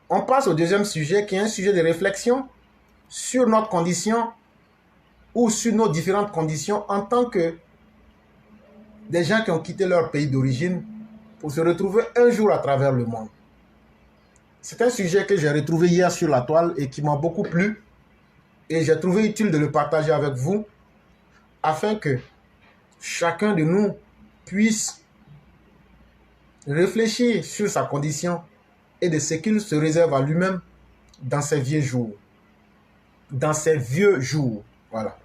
On passe au deuxième sujet qui est un sujet de réflexion sur notre condition ou sur nos différentes conditions en tant que des gens qui ont quitté leur pays d'origine pour se retrouver un jour à travers le monde. C'est un sujet que j'ai retrouvé hier sur la toile et qui m'a beaucoup plu et j'ai trouvé utile de le partager avec vous afin que chacun de nous puisse réfléchir sur sa condition et de ce qu'il se réserve à lui-même dans ses vieux jours. Dans ses vieux jours. Voilà.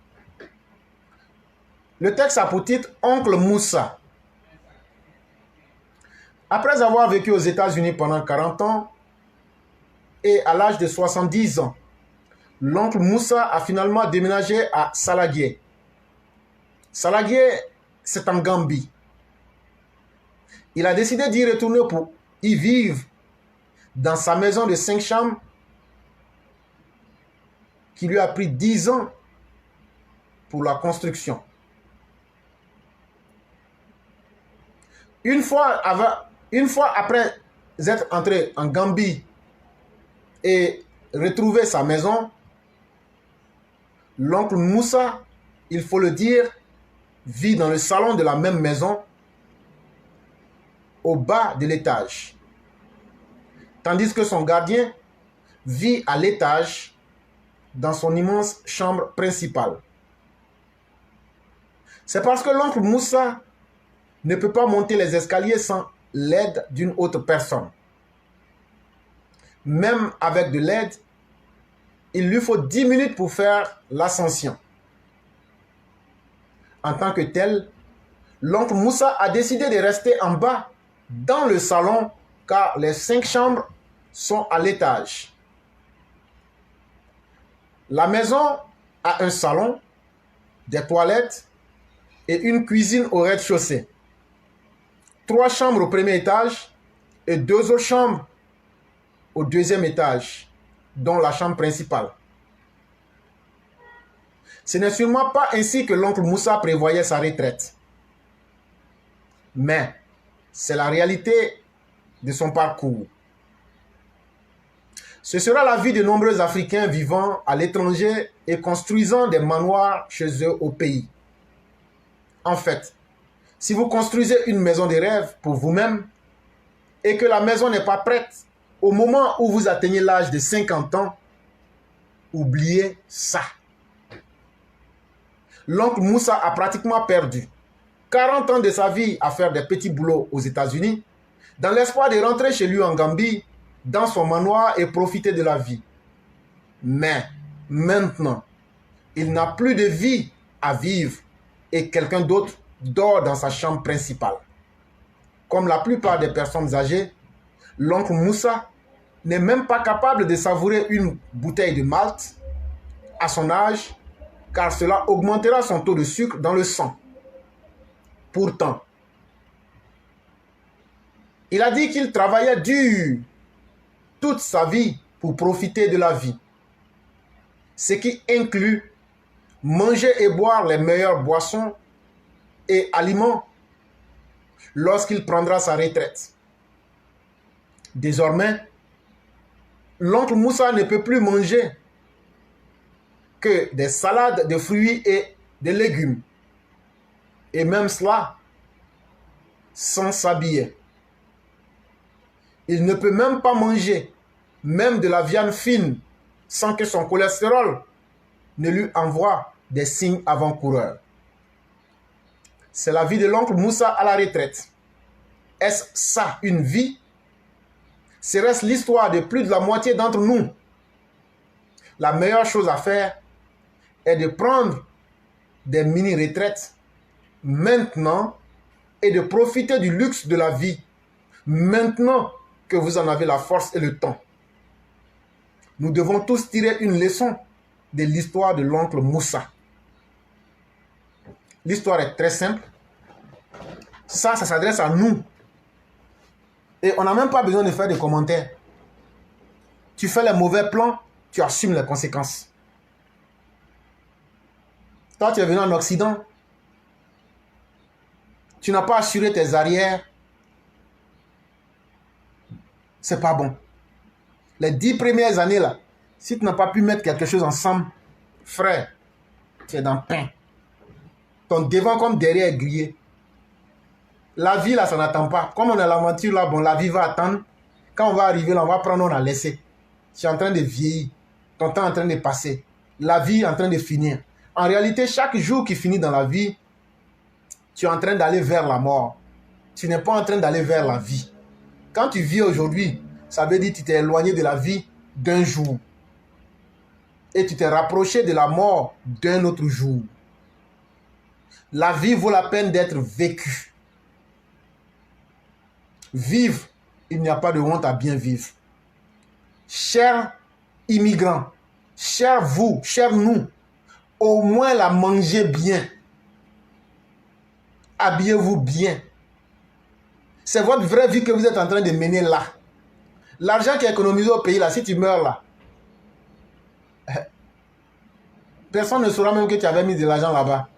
Le texte a pour titre « Oncle Moussa ». Après avoir vécu aux États-Unis pendant 40 ans et à l'âge de 70 ans, l'oncle Moussa a finalement déménagé à Salagué. Salagué, c'est en Gambie. Il a décidé d'y retourner pour y vivre dans sa maison de 5 chambres qui lui a pris 10 ans pour la construction. Une fois après être entré en Gambie et retrouver sa maison, l'oncle Moussa, il faut le dire, vit dans le salon de la même maison au bas de l'étage. Tandis que son gardien vit à l'étage dans son immense chambre principale. C'est parce que l'oncle Moussa ne peut pas monter les escaliers sans l'aide d'une autre personne. Même avec de l'aide, il lui faut 10 minutes pour faire l'ascension. En tant que tel, l'oncle Moussa a décidé de rester en bas dans le salon car les 5 chambres sont à l'étage. La maison a un salon, des toilettes et une cuisine au rez-de-chaussée. 3 chambres au premier étage et 2 autres chambres au deuxième étage, dont la chambre principale. Ce n'est sûrement pas ainsi que l'oncle Moussa prévoyait sa retraite. Mais c'est la réalité de son parcours. Ce sera la vie de nombreux Africains vivant à l'étranger et construisant des manoirs chez eux au pays. En fait, si vous construisez une maison de rêve pour vous-même et que la maison n'est pas prête au moment où vous atteignez l'âge de 50 ans, oubliez ça. L'oncle Moussa a pratiquement perdu 40 ans de sa vie à faire des petits boulots aux États-Unis dans l'espoir de rentrer chez lui en Gambie, dans son manoir et profiter de la vie. Mais maintenant, il n'a plus de vie à vivre et quelqu'un d'autre dort dans sa chambre principale. Comme la plupart des personnes âgées, l'oncle Moussa n'est même pas capable de savourer une bouteille de malt à son âge, car cela augmentera son taux de sucre dans le sang. Pourtant, il a dit qu'il travaillait dur toute sa vie pour profiter de la vie, ce qui inclut manger et boire les meilleures boissons et aliments lorsqu'il prendra sa retraite. Désormais, l'oncle Moussa ne peut plus manger que des salades de fruits et de légumes. Et même cela, sans s'habiller. Il ne peut même pas manger, même de la viande fine, sans que son cholestérol ne lui envoie des signes avant-coureurs. C'est la vie de l'oncle Moussa à la retraite. Est-ce ça une vie? Serait-ce l'histoire de plus de la moitié d'entre nous? La meilleure chose à faire est de prendre des mini-retraites maintenant et de profiter du luxe de la vie maintenant que vous en avez la force et le temps. Nous devons tous tirer une leçon de l'histoire de l'oncle Moussa. L'histoire est très simple. Ça s'adresse à nous. Et on n'a même pas besoin de faire des commentaires. Tu fais les mauvais plans, tu assumes les conséquences. Toi, tu es venu en Occident. Tu n'as pas assuré tes arrières. C'est pas bon. Les 10 premières années là, si tu n'as pas pu mettre quelque chose ensemble, frère, tu es dans le pain. Ton devant comme derrière est grillé. La vie là, ça n'attend pas. Comme on a l'aventure là, bon, la vie va attendre. Quand on va arriver là, on va prendre, on a laissé. Tu es en train de vieillir. Ton temps est en train de passer. La vie est en train de finir. En réalité, chaque jour qui finit dans la vie, tu es en train d'aller vers la mort. Tu n'es pas en train d'aller vers la vie. Quand tu vis aujourd'hui, ça veut dire que tu t'es éloigné de la vie d'un jour. Et tu t'es rapproché de la mort d'un autre jour. La vie vaut la peine d'être vécue. Vivre, il n'y a pas de honte à bien vivre. Chers immigrants, chers vous, chers nous, au moins la mangez bien. Habillez-vous bien. C'est votre vraie vie que vous êtes en train de mener là. L'argent qui est économisé au pays là, si tu meurs là, personne ne saura même que tu avais mis de l'argent là-bas.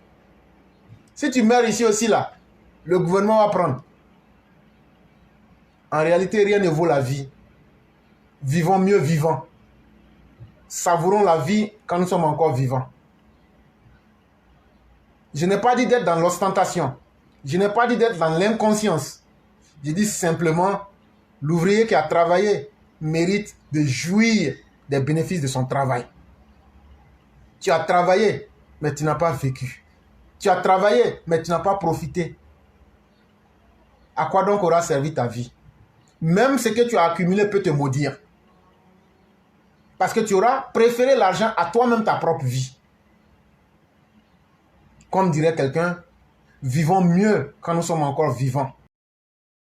Si tu meurs ici aussi là, le gouvernement va prendre. En réalité, rien ne vaut la vie. Vivons mieux vivants. Savourons la vie quand nous sommes encore vivants. Je n'ai pas dit d'être dans l'ostentation. Je n'ai pas dit d'être dans l'inconscience. Je dis simplement, l'ouvrier qui a travaillé mérite de jouir des bénéfices de son travail. Tu as travaillé, mais tu n'as pas vécu. Tu as travaillé, mais tu n'as pas profité. À quoi donc aura servi ta vie? Même ce que tu as accumulé peut te maudire. Parce que tu auras préféré l'argent à toi-même ta propre vie. Comme dirait quelqu'un, vivons mieux quand nous sommes encore vivants.